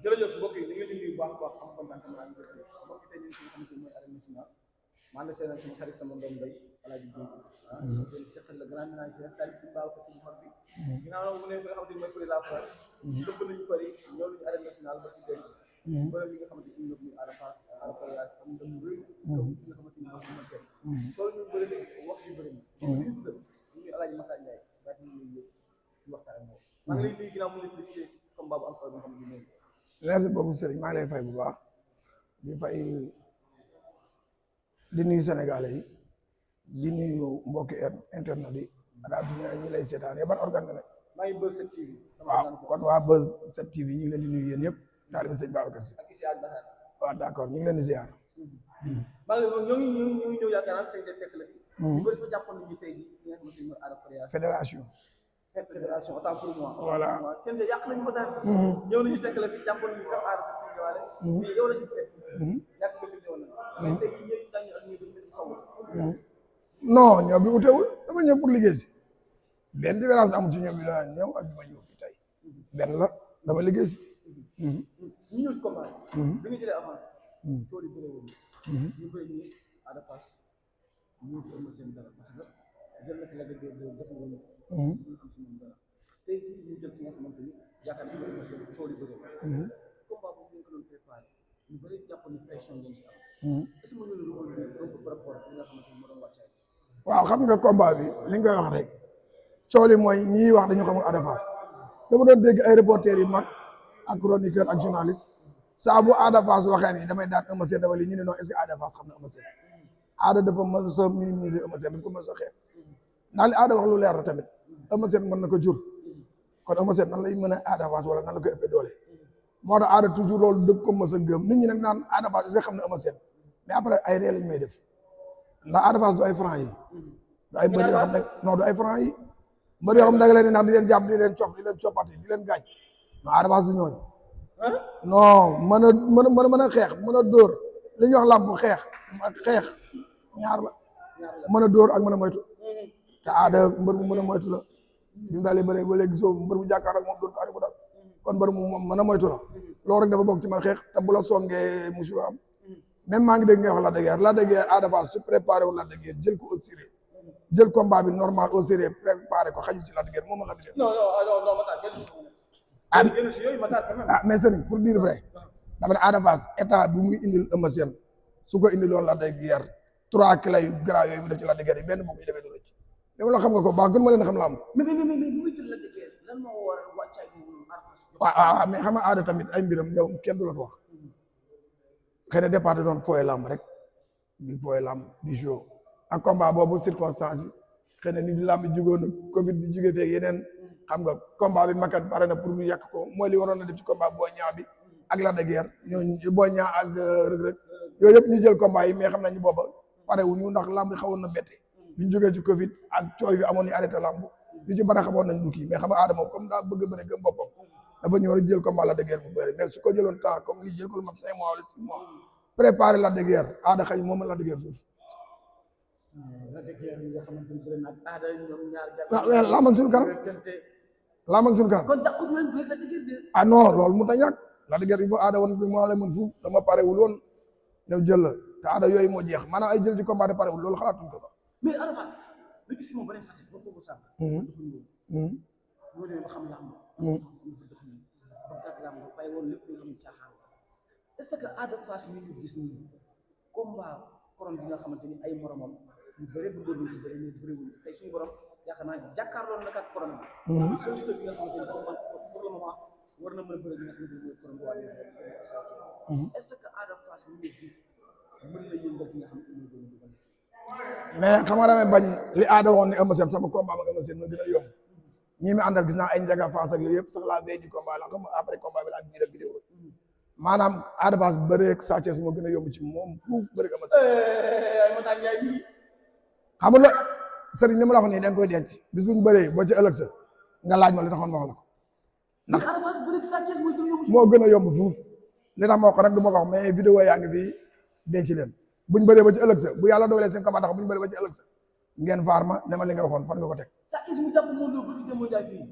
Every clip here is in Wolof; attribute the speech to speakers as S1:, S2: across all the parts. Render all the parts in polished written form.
S1: jërëjëf mbokk yi ñu ngi leen di nuyu bu baax a baax am contentement ak mbokk yi tey ñu ngi xam ne mooy arène nationale maa ngi seen sama xarit sama doom bay Alaaji Diouf seen seqal le grand ménager talib si mbaaw ko si xol bi ginnaaw la mu ne fi nga xamante ni mooy la France dëpp nañu bëri ñëw nañu arène nationale ba ci denc bëri li nga xamante ni ñëpp ñu Ada Fass Ada Fass am ndam rëy si kaw li nga xamante ni mooy ma seen loolu ñu bëri wax yu bëri ñu bëgg ñu Alaaji Massa Ndiaye ba ñu ñu waxtaan ak moom maa ngi lay nuyu ginnaaw mu ngi félicité si combat bu am solo nga xam ne nii
S2: merci beaucoup Serigne maa ngi lay fay bu baax di fay di nuyu Sénégalais yi di nuyu mbokki internet yi rawatina ñi lay seetaan ban organe nga nekk.
S1: maa ngi Buzz 7 TV.
S2: waaw kon waa Buzz 7 TV ñu ngi leen di nuyu yéen ñëpp taalibe Sëñ Babacar Sy.
S1: ak Issa ak Dakar.
S2: waaw d'accord ñu ngi leen di ziar.
S1: maa ngi leen ñoo ngi ñëw yaakaar naa CNG fekk la fi. ñu bëri sama jàppoon nañu tey jii li nga xamante ni mooy Ada Fass.
S2: fédération.
S1: fédération autant pour moi.
S2: voilà
S1: CNG yàq nañu ko daal. ñëw nañu fekk la fi jàppoon nañu sax Ada dafa ñëwaale. mais yow la ñu fekk. yàq nga fi ñëwoon na. mais tey jii ñooy dañu ak ñi dañu xaw
S2: non ñëw bi utewul dama ñëw pour liggéey si benn différence amu ci ñëw bi dana ñëw ak bi ma ñëw fi tey benn la dama liggéey si.
S1: ñu ñëw si combat bi nga jëlee avance. coono yu bëri woon ñu bëri ñu Ada Fass ñu ngi si ëmb seen dara parce que jël na fi la dëgg def na woon ñu am si moom dara tey jii ñu jël ki nga xamante ni yaakaar naa ne seen coono yu bëri woon combat boobu ñu ko doon préparé ñu bëri jàpp ni pression ngeen si am est-ce que mën nga revenir donc par rapport ak li nga xamante ni moo doon wàccaay.
S2: waaw xam nga combat bi li nga koy wax rek cooli mooy ñii wax dañu xamul Ada Fass dama doon dégg ay reporters yu mag ak chroniqueur ak journaliste saa bu Ada Fass waxee ni damay daan Eumeu Sène dawal yi ñu ne non est-ce que Ada Fass xam na Eumeu Sène Ada dafa mës a minimiser Eumeu Sène daf ko mës a xeeb ndax li Ada wax lu leer la tamit Eumeu Sène mën na ko jur kon Eumeu Sène nan lay mën a Ada Fass wala nan la ko ëppee doole moo tax Ada toujours loolu dëgg ko mës a gëm nit ñi nag naan Ada Fass est-ce que xam na Eumeu Sène mais après ay ree lañ may def ndax Ada Fass du ay franc yi du ay mbër yoo xam ne non du ay franc yi mbër yoo xam ne da nga leen di nax di leen jàpp di leen cof di leen coppati di leen gaañ non Ada Fass du ñooñu non mën a xeex mën a dóor li ñuy wax làmb xeex ak xeex ñaar la mën a dóor ak mën a moytu te Ada mbër bu mën a moytu la bi mu dalee bëree ba léegi gisoo mbër bu jàkkaar ak moom dóor ko ari bu dal kon mbër mu moom mën a moytu la loolu rek dafa bokk ci man xeex te bu la songee musiba am même maa ngi dégg nga wax Lac de Guiers Ada Fass su préparé wu Lac de Guiers jël ko au sérieux jël combat bi normal au sérieux préparé ko xaju ci Lac de Guiers moom Lac de Guiers.
S1: non
S2: ah mais sëriñ pour dire vrai dama ne Ada Fass état bi muy indil Eumeu Sène su ko indi loolu Lac de Guiers 3 kilos yu gras yooyu mu def ci Lac de Guiers yi benn boo koy defee du rëcc mais la xam nga ko baax gën ma leen xam la am.
S1: mais bu muy jël Lac de Guiers lan moo waral wàccaay boobu Ada Fass.
S2: waaw mais xam nga Ada tamit ay mbiram yow kenn du la ko wax xëy na départ doon fooy lamb rek di fooy lamb di show ak combat boobu circonstance yi xëy na ni di lamb jugoon Covid bi jugee feeg yeneen xam nga combat bi makat pare na pour ñu yàq ko mooy li waroon na def ci combat Boy Niang bi ak Lac de Guiers ñooñu Boy Niang ak Reug Reug yooyu yëpp ñu jël combat yi mais xam nañu booba pare wu ñu ndax lamb xawoon na bette bi ñu jógee ci Covid ak cooy fi amoon ni arrêté lamb yu ci bari xamoon nañ du kii mais xam nga Adama comme daa bëgg bëri gëm boppam dafa ñëw rek jël combat Lac de Guiers bu bëri mais su ko jëloon temps comme li jël ko lu mat 5 mois wala 6 mois préparé Lac de Guiers Ada xëy moom Lac de Guiers foofu.
S1: Lac de Guiers nga xamante ni bëri na ak Ada ñoom ñaar
S2: waaw laa mag suñu kanam laa mag suñu kanam.
S1: kon dàqu leen Lac de Guiers de.
S2: ah non loolu mu ta ñàkk Lac de Guiers il faut Ada woon bi moo la mën fuuf dama pare wul woon ñëw jël la te Ada yooyu moo jeex maanaam ay jël ci combat de pare wul loolu xalaatuñ ko sax.
S1: mais Ada Fass nga gis moom beneen facette boo ko ko sàmm. moo demee ba xam làmb. ba gàtt làmb ba bàyyi woon lépp nga xam caaxaan est-ce que Ada Fass mi ñu gis nii combat couronne bi nga xamante ni ay moromam ñu bëri bëggoon nañu bëri mais bëriwul tey suñu borom yaakaar naa jàkkaarloo na ak couronne bi. solution bi nga xamante ni pour le moment war na mën a bëri bi nga xamante ni mooy couronne bi waa est-ce que Ada Fass mi ñu gis mën na yëngal ki nga xamante ni mooy doon dugal
S2: mais xam nga damay bañ li Ada waxoon ne Eumeu Sène sama combat ak Eumeu Sène moo gën a yomb ñii mi àndal gis naa ay Ndiaga Fass ak yooyu yëpp sax la veille du combat la xam après combat bi laa bii rek vidéo maanaam Ada Fass bëreeg Sa Thiès moo gën a yomb ci moom fuuf bëreeg Eumeu Sène xam nga sëriñ ni ma la wax nii da nga koy denc bis buñ bëree boo ci ëllëg sa nga laaj ma li taxoon wax la ko ndax
S1: Ada Fass bëreeg Sa Thiès
S2: moo gën a yomb fuuf li tax ma wax rek du ma ko wax mais vidéo yaa ngi fii denc leen buñ bëree ba ci ëllëg sa bu yàlla dogalee seen combat tax buñ bëree ba ci ëllëg sa ngeen vaar ma ne ma li nga waxoon fan nga ko teg.
S1: Sa Thiès mu jàpp Modou Lô ba ñu demoo jaay fii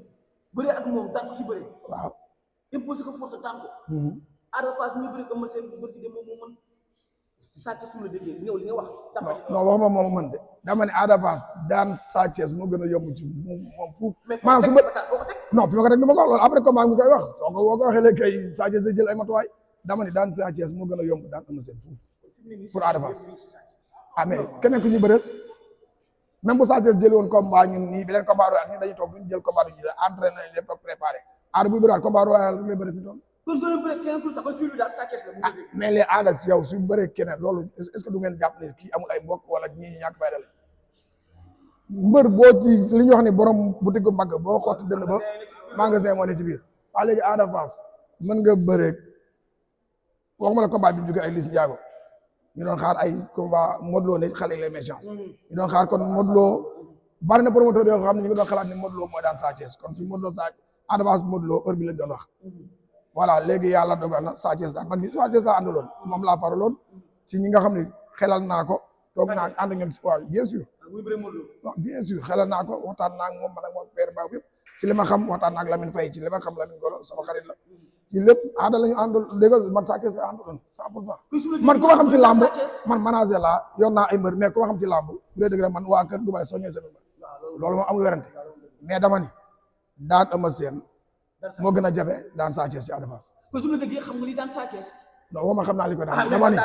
S1: bëree ak moom daan ko si bëree.
S2: waaw
S1: imposé ko force tànk ko. Ada Fass mi bëri Eumeu Sène bu bëri de moom moo mën Sa Thiès su ma la déggee ñëw li nga wax.
S2: non waxuma moom mën de dama ne Ada Fass daan Sa Thiès moo gën a yomb ci moom fuuf. maanaam su ma non fi ma ko teg du ma ko wax loolu après comment mi koy wax soo ko waxee léegi kay Sa Thiès da jël ay matuwaay dama ne daan Sa Thiès moo gën a yomb daan Eumeu Sène fuuf pour Ada Fass. ah mais keneen ku ñu bëreel même bu Sa Thiès jëlee woon combat ñun nii beneen combat royal ñun dañuy toog duñu jël combat duñu jël entraîné nañ leen toog préparé Ada buy bëriwaat combat royal lay bëri fi doon. mais les Ada si yow su bëree keneen loolu est-ce que du ngeen jàpp ne kii amul ay mbokk wala ñii ñàkk fayda la mbër boo ci li ñu wax ni borom boutique mbagg boo xotti dënn ba magasin moo ne ci biir waa léegi Ada Fass mën nga bëree waxuma la combat bi ñu jógee ay Liss Ndiago ñu doon xaar ay combat Modou Lo ne xale yi lay may chance ñu doon xaar kon Modou Lo bari na promoteur yoo xam ne ñu ngi doon xalaat ni Modou Lo mooy daan Sa Thiès kon su Modou Lo Ada Fass Modou Lo heure bi lañ doon wax voilà léegi yàlla dogal na Sa Thiès daan man mii Sa Thiès laa àndaloon moom laa faraloon ci ñi nga xam ne xelal naa ko toog naa ànd ngeen waaw bien sûr non bien sûr xelal naa ko waxtaan naa ak moom man ak moom père Ba yëpp ci li ma xam waxtaan naa ak Lamine Faye ci li ma xam Lamine Golo sama xarit la ci lépp Ada la ñu àndal dégg man Sa Thiès la àndaloon 100% man ku ma xam ci làmb man manager laa yor naa ay mbër mais ku ma xam ci làmb bu dee dëgg rek man waa kër Dubaay soññee seen mbër loolu moom amul werante mais dama ni daan Eumeu Sène moo gën a jafe daan Sa Thiès ci Ada Fass.
S1: ko su ma déggee xam nga li daan Sa Thiès.
S2: non woo ma xam naa li ko daan dama ni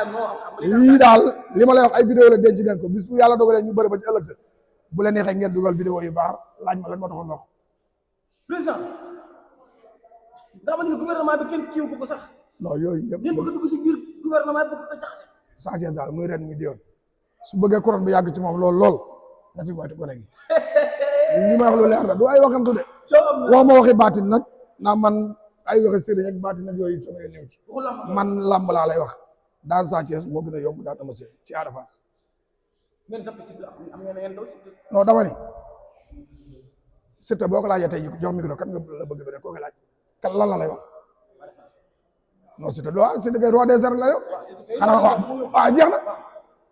S2: lii daal li ma lay wax ay vidéo la denc den ko bis bu yàlla dogalee ñu bëri ba ci ëllëg sa bu la neexee ngeen dugal vidéo yu baax laaj ma lan moo taxoon wax.
S1: président nga xamante ni gouvernement bi kenn kiiw ko sax.
S2: non yooyu yëpp
S1: ngeen bëgg a dugg si biir gouvernement bi bëgg ko jaxase.
S2: Sa Thiès daal muy ren muy diwoon su bëggee couronne bi yàgg ci moom lool na fi moytu gone gi li ma wax lu leer la du ay waxantu de wax ma waxi baatin nag naa man ay waxi sëriñ ak baatin nag yooyu sama yoon ñëw ci man lamb laa lay wax daan Sa Thiès moo gën a yomb daan Eumeu Sène ci Ada Fass non dama ni Siteu boo ko laajee tey jox micro kan nga la bëgg bëre koo ko laaj kan lan la lay wax non Siteu kay roi des arènes la yow xanaa waaw jeex na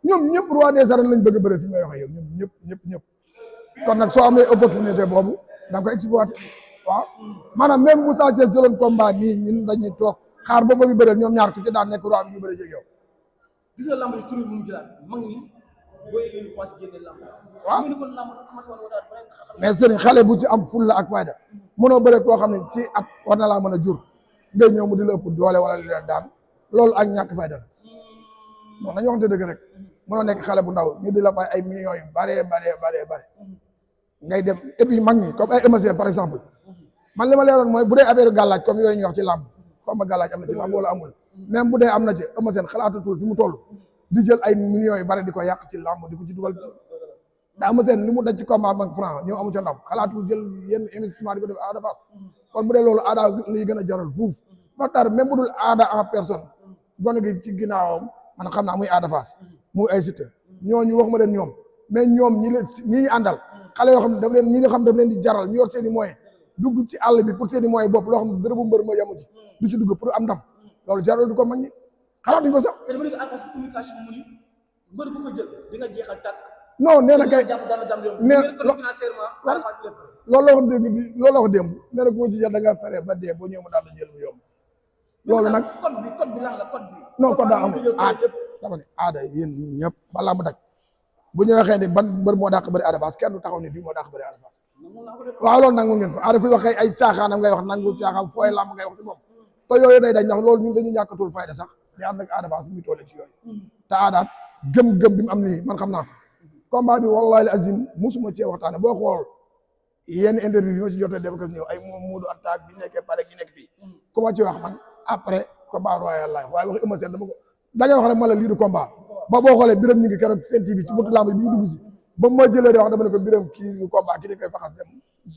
S2: ñoom ñëpp roi des arènes lañ bëgg bëre fi may wax yow ñoom ñëpp kon nag soo amee opportunité boobu da nga ko exploité waaw maanaam même bu Sa Thiès jëloon combat nii ñun dañuy toog xaar boobu bi bëre ñoom ñaar ku ci daan nekk roi bi ñu bëre jéeg yow.
S1: gis nga lamb yi tur yi mu jëlaat mag ñi booy yi ñu commencé génne lamb.
S2: waaw
S1: ñu ne kon lamb commencé woon wala
S2: mais sëriñ xale bu ci am fulla ak fayda mënoo bëre koo xam ne ci at war na laa mën a jur ngay ñëw mu di la ëpp doole wala li la daan loolu ak ñàkk fayda la non nañu waxante dëgg rek mënoo nekk xale bu ndaw ñu di la fay ay millions yu bare ngay dem et puis mag ñi comme ay Eumeu Sène par exemple man li ma leeroon mooy bu dee affaire gàllaaj comme yooyu ñu wax ci làmb xaw ma gàllaaj am na ci làmb wala amul même bu dee am na ci Eumeu Sène xalaatatul fi mu toll di jël ay millions yu bari di ko yàq ci làmb di ko ci dugal daa Eumeu Sène li mu daj ci combat ak franc ñëw amu ca ndam xalaatul jël yenn investissement di ko def Ada Fass kon bu dee loolu Ada liy gën a jaral fuuf ba tar même bu dul Ada en personne gone gi ci ginnaawam man xam naa muy Ada Fass muy ay Siteu ñooñu wax ma leen ñoom mais ñoom ñi àndal xale yoo xam ne daf leen ñi nga xam daf leen di jaral ñu yor seen i moyens dugg ci àll bi pour seen i moyens bopp loo xam ne bërëbu mbër ma yamu ci du ci dugg pour am ndam loolu jaral du ko mag ñi xalaatuñ ko sax.
S1: te dama dégg Alpha communication mu ni mbër bu ko jël di nga jeexal tàkk.
S2: non nee na kay nee loolu la wax dégg loolu la wax démb nee na ku ma ci jël da nga fere ba dee boo ñëw mu daal la jël mu yomb. loolu nag
S1: code bi lan la code bi.
S2: non code daa amul dama ne Ada yéen ñëpp balaa mu daj bu ñu waxee ni ban mbër moo dàq bëri Ada Fass kenn du taxaw ni bii moo dàq bëri Ada Fass waaw loolu nangu ngeen ko Ada kuy waxee ay caaxaanam ngay wax nangu caaxaan fooy làmb ngay wax ci moom te yooyu day dañ ndax loolu ñun dañu ñàkkatul fayda sax di ànd ak Ada Fass fu muy tollee ci yooyu te Ada gëm-gëm bi mu am nii man xam naa ko combat bi wallahi azim musuma cee waxtaane boo xool yenn interview yi ma ci jotee def ko ñëw ay moom Modou Anta bi nekkee pare gi nekk fii ku ma ci wax man après combat royal life waaye wax Eumeu Sène dama ko da ngay wax rek ma la lii du combat ba boo xoolee Birame ñu ngi keroog Sen TV ci buntu lamb bi ñu dugg si ba ma jëlee de wax dama ne ko Birame kii du combat kii dañ koy faxas dem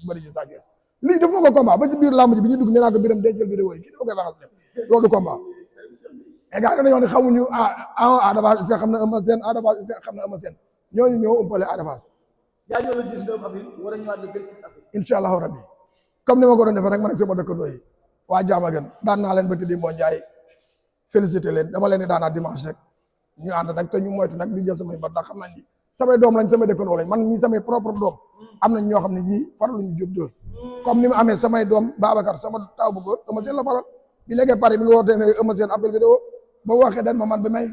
S2: bëri ji Sa Thiès lii def ma ko combat ba ci biir lamb ji bi ñu dugg nee naa ko Birame day jël vidéo yi kii dafa koy faxas dem loolu du combat et gars yi dañoo wax ne xamuñu Ada Fass est-ce que xam na Eumeu Sène Ada Fass est-ce que xam na Eumeu Sène ñooñu ñoo umpale Ada Fass
S1: yaa ñëw le 19 avril war a ñëwaat le 26 avril
S2: incha allahu rabbi comme ni ma ko doon defee rek man ak sama dëkkandoo yi waa Diamaguène daan naa leen ba tuddi moo Njaay félicité leen dama leen di daanaat dimanche rek ñu ànd nag te ñu moytu nag di jël samay mbar ndax xam nañ ni samay doom lañ samay dëkkandoo lañ man ñii samay propre doom am nañ ñoo xam ne ñii faraluñu Diop 2 comme ni mu amee samay doom Babacar sama taw bu góor Eumeu Sène la faral bi nekkee Paris mi ngi woote ne Eumeu Sène appel vidéo ba waxee den ma man bi may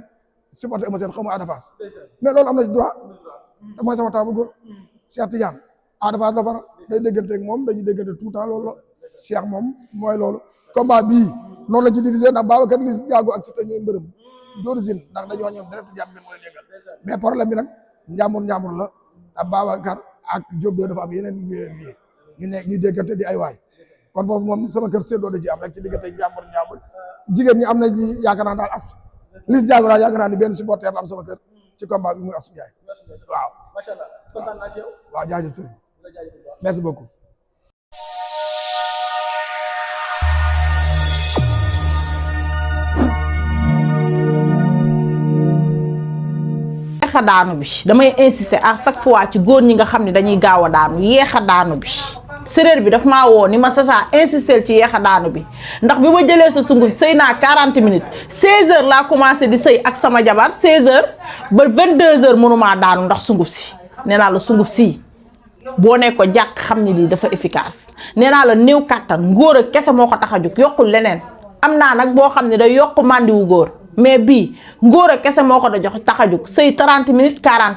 S2: supporté Eumeu Sène xaw ma Ada Fass mais loolu am na ci droit te mooy sama taw bu góor Cheikh Tidiane Ada Fass la faral day déggante ak moom dañuy déggante tout le temps loolu la Cheikh moom mooy loolu combat bii noonu la ci divisé ndax Babacar Liss Ndiago ak Siteu ñooy mbërëm d'origine ndax dañoo ñoom direct jàmm benn moo leen yëngal mais problème bi nag njàmbur la ak Babacar ak Diop 2 dafa am yeneen lii ñu nekk ñu déggante di ay waay kon foofu moom sama kër seetloo da ci am rek ci diggante njàmbur jigéen ñi am na ji yaakaar naa daal as Liss Ndiago daal yaakaar naa ni benn supporter la am sama kër ci combat bi muy Assou Ndiaye waaw
S1: macha allah kontaan naa ci yow
S2: waaw jaajëf sëñ merci beaucoup
S3: yeex a daanu bi damay insister à chaque fois ci góor ñi nga xam ne dañuy gaaw a daanu yeex a daanu bi séréer bi daf maa woo ni ma Sacha insister ci yeex a daanu bi ndax bi ma jëlee sa sunguf sëy naa 40 minutes 16h laa commencé di sëy ak sama jabar 16h ba 22h mënumaa daanu ndax sunguf si nee naa la sunguf si boo ne ko jàkk xam ne lii dafa efficace nee naa la néew kàttan ngóor a kese moo ko tax a jóg yokkul leneen am naa nag boo xam ne day yokk màndiwu góor mais bii ngóor a kese moo ko da jox tax a jóg sëy 30 minutes 40